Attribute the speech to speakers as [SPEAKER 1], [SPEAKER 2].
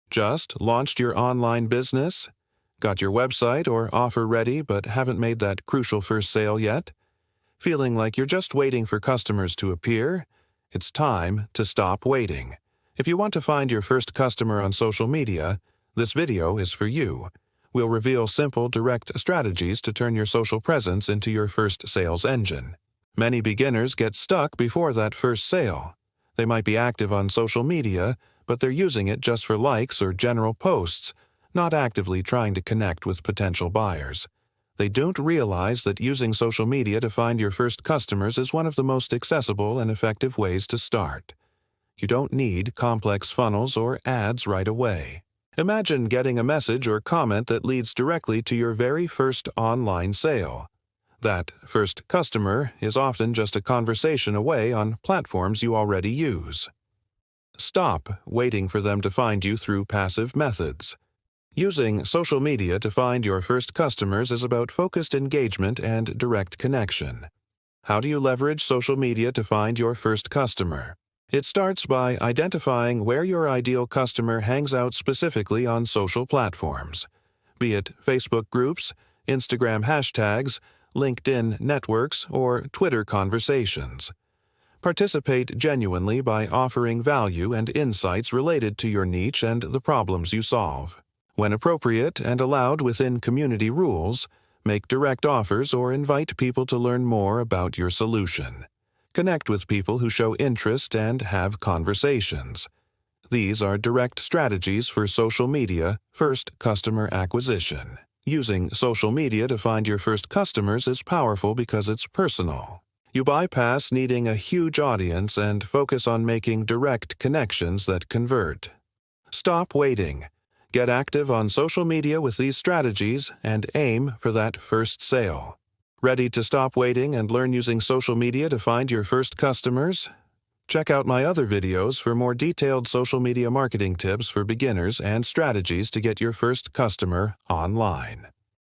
[SPEAKER 1] Just launched your online business? Got your website or offer ready but haven't made that crucial first sale yet? Feeling like you're just waiting for customers to appear? It's time to stop waiting. If you want to find your first customer on social media, this video is for you. We'll reveal simple, direct strategies to turn your social presence into your first sales engine. Many beginners get stuck before that first sale. They might be active on social media, but they're using it just for likes or general posts, not actively trying to connect with potential buyers. They don't realize that using social media to find your first customers is one of the most accessible and effective ways to start. You don't need complex funnels or ads right away. Imagine getting a message or comment that leads directly to your very first online sale. That first customer is often just a conversation away on platforms you already use. Stop waiting for them to find you through passive methods. Using social media to find your first customers is about focused engagement and direct connection. How do you leverage social media to find your first customer? It starts by identifying where your ideal customer hangs out specifically on social platforms, be it Facebook groups, Instagram hashtags, LinkedIn networks, or Twitter conversations. Participate genuinely by offering value and insights related to your niche and the problems you solve. When appropriate and allowed within community rules, make direct offers or invite people to learn more about your solution. Connect with people who show interest and have conversations. These are direct strategies for social media first customer acquisition. Using social media to find your first customers is powerful because it's personal. You bypass needing a huge audience and focus on making direct connections that convert. Stop waiting. Get active on social media with these strategies and aim for that first sale. Ready to stop waiting and learn using social media to find your first customers? Check out my other videos for more detailed social media marketing tips for beginners and strategies to get your first customer online.